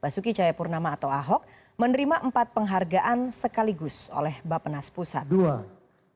Basuki Cahayapurnama atau Ahok menerima 4 penghargaan sekaligus oleh Bappenas Pusat.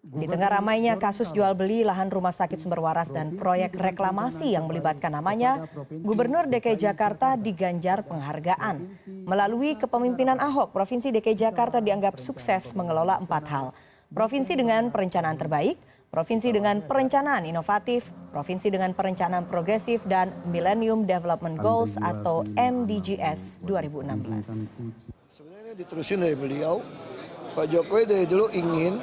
Di tengah ramainya kasus jual beli lahan rumah sakit Sumber Waras dan proyek reklamasi yang melibatkan namanya, Gubernur DKI Jakarta diganjar penghargaan. Melalui kepemimpinan Ahok, Provinsi DKI Jakarta dianggap sukses mengelola 4 hal. Provinsi dengan perencanaan terbaik, provinsi dengan perencanaan inovatif, provinsi dengan perencanaan progresif, dan Millennium Development Goals atau MDGs 2016. Sebenarnya diterusin dari beliau, Pak Jokowi dari dulu ingin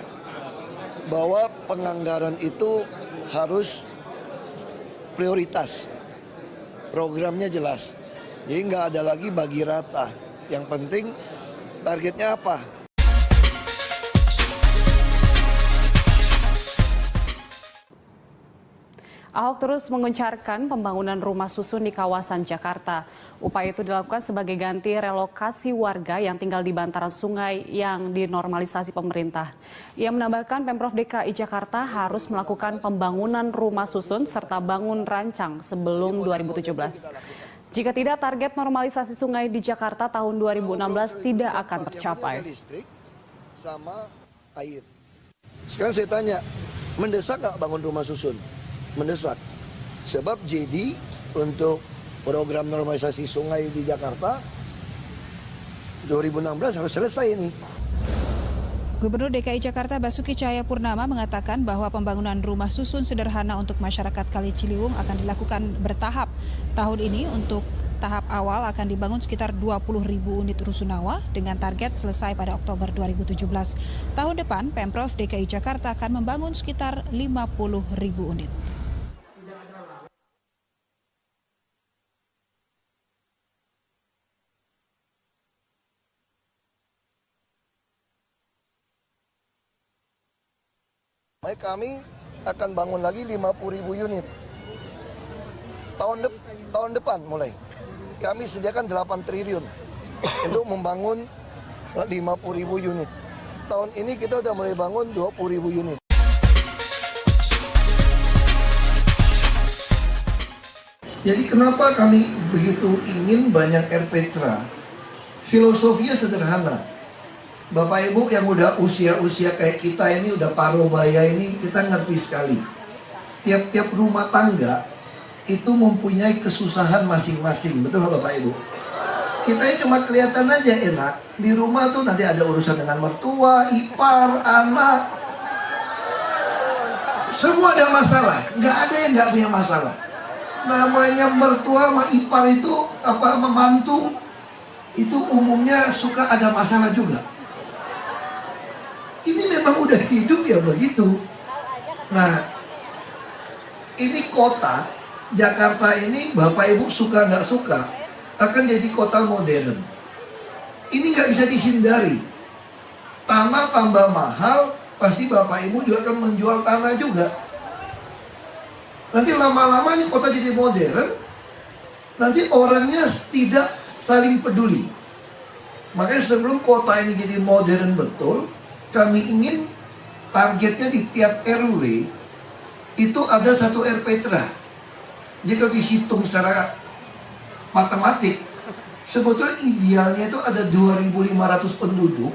bahwa penganggaran itu harus prioritas, programnya jelas. Jadi nggak ada lagi bagi rata. Yang penting targetnya apa? Ahok terus mengencarkan pembangunan rumah susun di kawasan Jakarta. Upaya itu dilakukan sebagai ganti relokasi warga yang tinggal di bantaran sungai yang dinormalisasi pemerintah. Ia menambahkan Pemprov DKI Jakarta harus melakukan pembangunan rumah susun serta bangun rancang sebelum 2017. Jika tidak, target normalisasi sungai di Jakarta tahun 2016 tidak akan tercapai. Sama air. Sekarang saya tanya, mendesak nggak bangun rumah susun? Mendesak. Sebab jadi untuk program normalisasi sungai di Jakarta 2016 harus selesai ini. Gubernur DKI Jakarta Basuki Cahayapurnama mengatakan bahwa pembangunan rumah susun sederhana untuk masyarakat Kali Ciliwung akan dilakukan bertahap. Tahun ini untuk tahap awal akan dibangun sekitar 20.000 unit rusunawa dengan target selesai pada Oktober 2017. Tahun depan Pemprov DKI Jakarta akan membangun sekitar 50.000 unit. Kami akan bangun lagi 50.000 unit. Tahun depan mulai. Kami sediakan 8 triliun untuk membangun 50.000 unit. Tahun ini kita sudah mulai bangun 20.000 unit. Jadi kenapa kami begitu ingin banyak RPTRA? Filosofinya sederhana. Bapak Ibu yang udah usia-usia kayak kita ini, udah parubaya ini, kita ngerti sekali. Tiap-tiap rumah tangga itu mempunyai kesusahan masing-masing, betul Bapak Ibu? Kita ini cuma kelihatan aja enak. Di rumah tuh nanti ada urusan dengan mertua, ipar, anak. Semua ada masalah, nggak ada yang nggak punya masalah. Namanya mertua sama ipar itu, mantu, itu umumnya suka ada masalah juga. Ini memang udah hidup ya begitu. Nah, ini kota Jakarta ini Bapak Ibu suka nggak suka akan jadi kota modern. Ini nggak bisa dihindari. Tanah tambah mahal, pasti Bapak Ibu juga akan menjual tanah juga. Nanti lama-lama ini kota jadi modern, nanti orangnya tidak saling peduli. Makanya sebelum kota ini jadi modern betul, kami ingin targetnya di tiap RW itu ada 1 RPTRA. Jika dihitung secara matematik, sebetulnya idealnya itu ada 2.500 penduduk,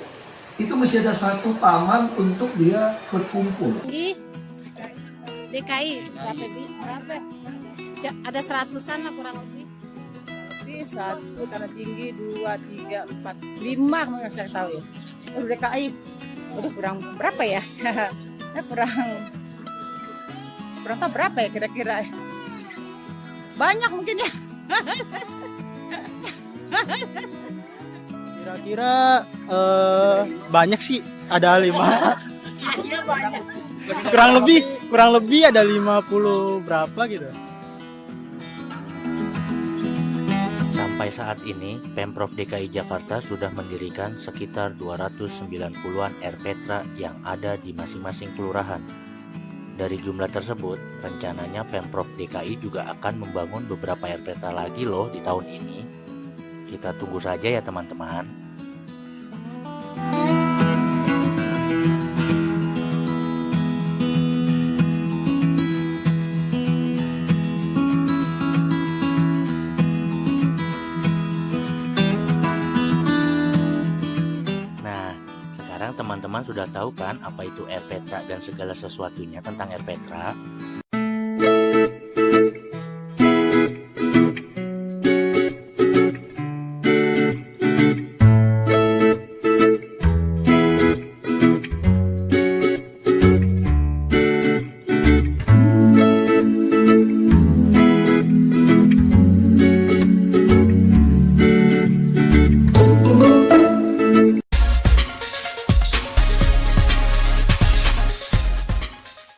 itu mesti ada 1 taman untuk dia berkumpul. Di DKI berapa? Ya, ada 100-an lah kurang lebih. Di 1 tanah tinggi, 2, 3, 4, 5 nggak saya tahu ya. Untuk DKI udah kurang berapa ya? kurang tahu berapa ya kira-kira. Banyak mungkin ya. Kira-kira banyak sih, ada 5. kurang lebih ada 50 berapa gitu. Sampai saat ini, Pemprov DKI Jakarta sudah mendirikan sekitar 290-an RPTRA yang ada di masing-masing kelurahan. Dari jumlah tersebut, rencananya Pemprov DKI juga akan membangun beberapa RPTRA lagi loh di tahun ini. Kita tunggu saja ya teman-teman. Sekarang teman-teman sudah tahu kan apa itu RPtra dan segala sesuatunya tentang RPtra?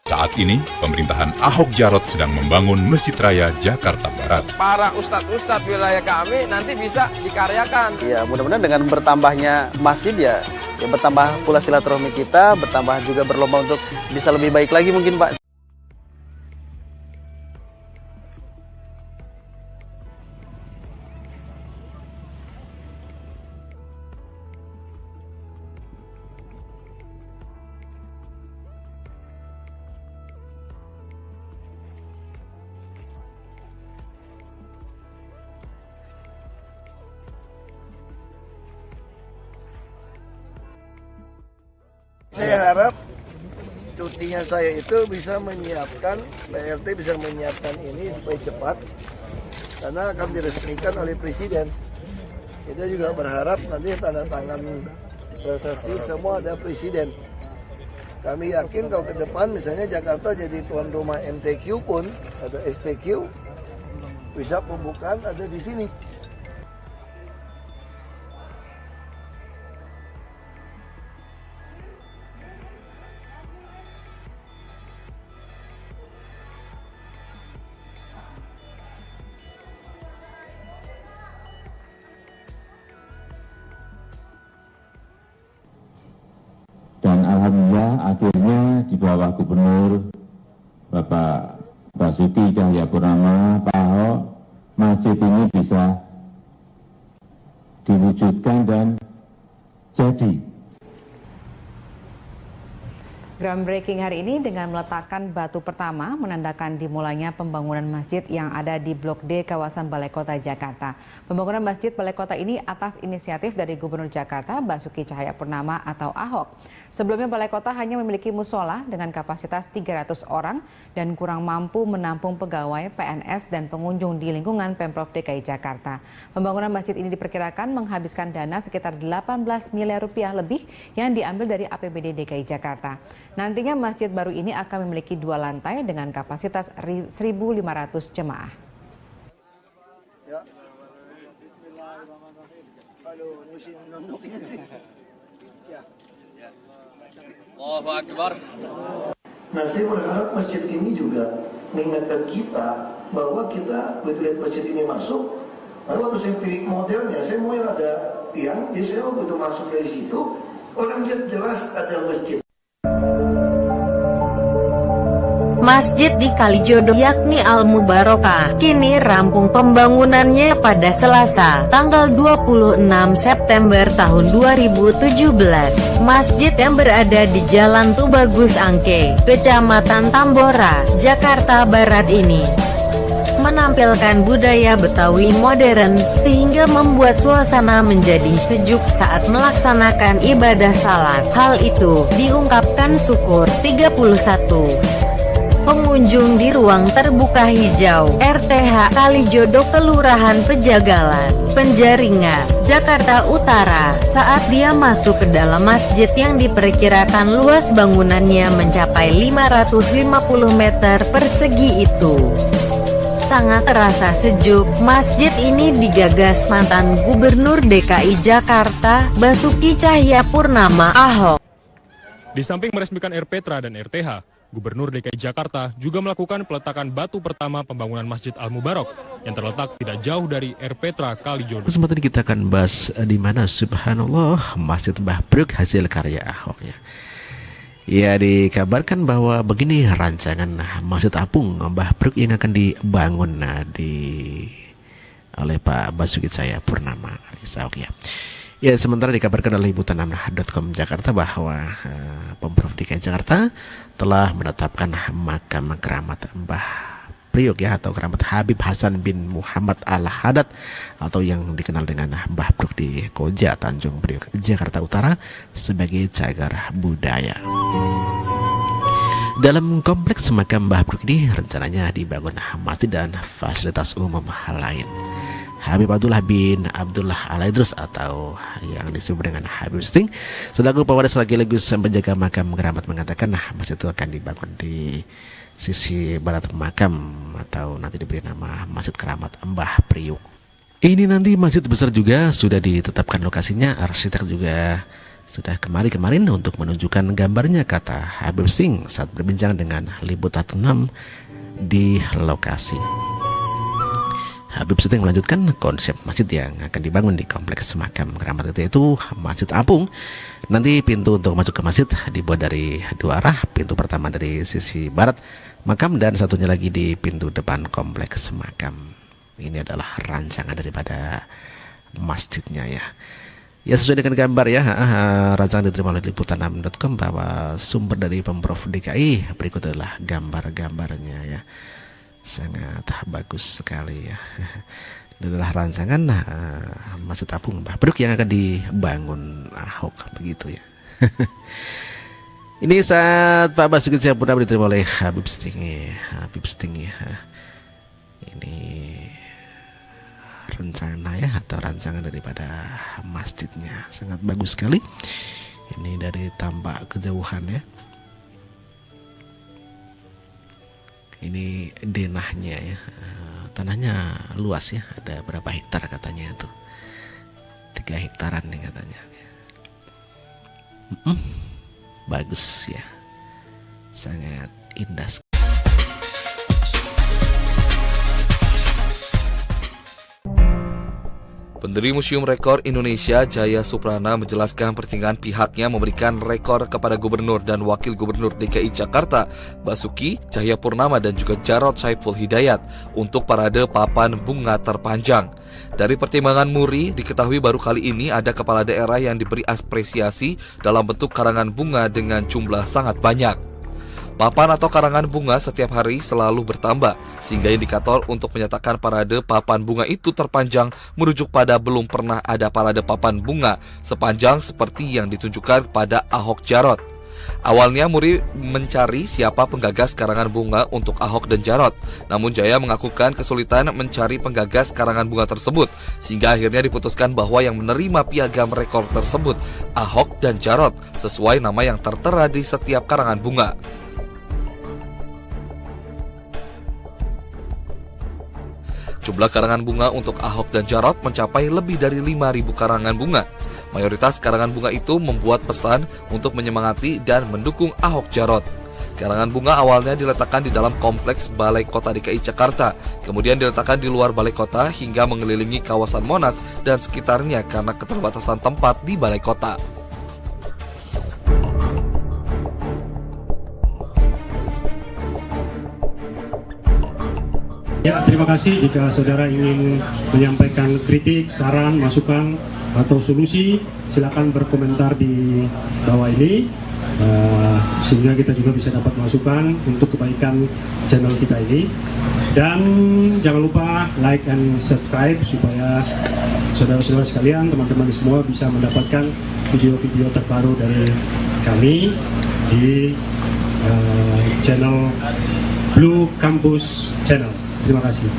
Saat ini, pemerintahan Ahok Jarot sedang membangun Masjid Raya Jakarta Barat. Para ustadz-ustadz wilayah kami nanti bisa dikaryakan. Ya, mudah-mudahan dengan bertambahnya masjid ya bertambah pula silaturahmi kita, bertambah juga berlomba untuk bisa lebih baik lagi mungkin, Pak. Saya harap cutinya saya itu bisa menyiapkan, PRT bisa menyiapkan ini supaya cepat, karena akan diresmikan oleh Presiden. Kita juga berharap nanti tanda tangan prasasti semua ada Presiden. Kami yakin kalau ke depan misalnya Jakarta jadi tuan rumah MTQ pun atau STQ, bisa pembukaan ada di sini. Dan alhamdulillah akhirnya di bawah Gubernur Bapak Basuki Cahayapurnama, Pak Ahok, masjid ini bisa diwujudkan dan jadi. Groundbreaking hari ini dengan meletakkan batu pertama menandakan dimulainya pembangunan masjid yang ada di Blok D kawasan Balai Kota Jakarta. Pembangunan Masjid Balai Kota ini atas inisiatif dari Gubernur Jakarta Basuki Cahayapurnama atau Ahok. Sebelumnya Balai Kota hanya memiliki musola dengan kapasitas 300 orang dan kurang mampu menampung pegawai, PNS dan pengunjung di lingkungan Pemprov DKI Jakarta. Pembangunan masjid ini diperkirakan menghabiskan dana sekitar 18 miliar rupiah lebih yang diambil dari APBD DKI Jakarta. Nantinya masjid baru ini akan memiliki 2 lantai dengan kapasitas 1.500 jemaah. Nah, saya berharap masjid ini juga mengingatkan kita bahwa kita begitu lihat masjid ini masuk, lalu waktu saya pilih modelnya, saya mau yang ada tiang, jadi saya begitu masuk dari situ, orang lihat jelas ada masjid. Masjid di Kalijodo yakni Al-Mubarokah kini rampung pembangunannya pada Selasa, tanggal 26 September tahun 2017. Masjid yang berada di Jalan Tubagus Angke, Kecamatan Tambora, Jakarta Barat ini menampilkan budaya Betawi modern sehingga membuat suasana menjadi sejuk saat melaksanakan ibadah salat. Hal itu diungkapkan Syukur 31 pengunjung di ruang terbuka hijau RTH Kalijodo Kelurahan Pejagalan, Penjaringan, Jakarta Utara saat dia masuk ke dalam masjid yang diperkirakan luas bangunannya mencapai 550 meter persegi itu. Sangat terasa sejuk. Masjid ini digagas mantan Gubernur DKI Jakarta Basuki Cahayapurnama Ahok. Di samping meresmikan RPtra dan RTH, Gubernur DKI Jakarta juga melakukan peletakan batu pertama pembangunan Masjid Al-Mubarok yang terletak tidak jauh dari RPtra Kalijodo. Kesempatan kita akan bahas di mana subhanallah Masjid Mbah Bruk hasil karya Ahok ya. Ya, dikabarkan bahwa begini rancangan Masjid Apung Mbah Bruk yang akan dibangun oleh Pak Basuki Cahayapurnama alias Ahok ya. Ya, sementara dikabarkan oleh ibutanam.com Jakarta bahwa Pemprov DKI Jakarta telah menetapkan makam keramat Mbah Priok ya, atau keramat Habib Hasan bin Muhammad Al-Haddad atau yang dikenal dengan Mbah Bruk di Koja, Tanjung Priok, Jakarta Utara sebagai cagar budaya. Dalam kompleks makam Mbah Bruk ini rencananya dibangun masjid dan fasilitas umum lain. Habib Abdullah bin Abdullah Al-Idrus atau yang disebut dengan Habib Sting selaku pewaris sekaligus penjaga makam keramat mengatakan masjid itu akan dibangun di sisi barat makam atau nanti diberi nama Masjid Keramat Mbah Priok. Ini nanti masjid besar juga sudah ditetapkan lokasinya, arsitek juga sudah kemarin untuk menunjukkan gambarnya, kata Habib Singh saat berbincang dengan Liputan 6 di lokasi. Habib Singh melanjutkan konsep masjid yang akan dibangun di kompleks makam keramat itu Masjid Apung. Nanti pintu untuk masuk ke masjid dibuat dari dua arah, pintu pertama dari sisi barat makam dan satunya lagi di pintu depan kompleks makam. Ini adalah rancangan daripada masjidnya ya. Ya, sesuai dengan gambar ya, rancangan diterima oleh liputan6.com bahwa sumber dari Pemprov DKI. Berikut adalah gambar-gambarnya ya. Sangat bagus sekali ya. Ini adalah rancangan Masjid Apung Mbah Bruk yang akan dibangun Ahok begitu ya. Ini saat Pak Basuki Cahayapurnama diterima oleh Habib Sting ya. Ini rencana ya atau rancangan daripada masjidnya sangat bagus sekali. Ini dari tampak kejauhan ya. Ini denahnya ya, tanahnya luas ya, ada berapa hektar katanya itu, 3 hektaran nih katanya. Bagus ya, sangat indah. Pendiri Museum Rekor Indonesia Jaya Suprana menjelaskan pertimbangan pihaknya memberikan rekor kepada Gubernur dan Wakil Gubernur DKI Jakarta Basuki Cahayapurnama dan juga Jarod Saiful Hidayat untuk parade papan bunga terpanjang. Dari pertimbangan Muri, diketahui baru kali ini ada kepala daerah yang diberi apresiasi dalam bentuk karangan bunga dengan jumlah sangat banyak. Papan atau karangan bunga setiap hari selalu bertambah, sehingga indikator untuk menyatakan parade papan bunga itu terpanjang merujuk pada belum pernah ada parade papan bunga sepanjang seperti yang ditunjukkan pada Ahok Jarot. Awalnya Muri mencari siapa penggagas karangan bunga untuk Ahok dan Jarot, namun Jaya mengakukan kesulitan mencari penggagas karangan bunga tersebut, sehingga akhirnya diputuskan bahwa yang menerima piagam rekor tersebut Ahok dan Jarot sesuai nama yang tertera di setiap karangan bunga. Jumlah karangan bunga untuk Ahok dan Jarot mencapai lebih dari 5.000 karangan bunga. Mayoritas karangan bunga itu membuat pesan untuk menyemangati dan mendukung Ahok Jarot. Karangan bunga awalnya diletakkan di dalam kompleks Balai Kota DKI Jakarta, kemudian diletakkan di luar Balai Kota hingga mengelilingi kawasan Monas dan sekitarnya karena keterbatasan tempat di Balai Kota. Ya, terima kasih. Jika saudara ingin menyampaikan kritik, saran, masukan, atau solusi, silakan berkomentar di bawah ini, sehingga kita juga bisa dapat masukan untuk kebaikan channel kita ini. Dan jangan lupa like and subscribe supaya saudara-saudara sekalian, teman-teman semua bisa mendapatkan video-video terbaru dari kami di channel Blue Campus Channel. Terima kasih.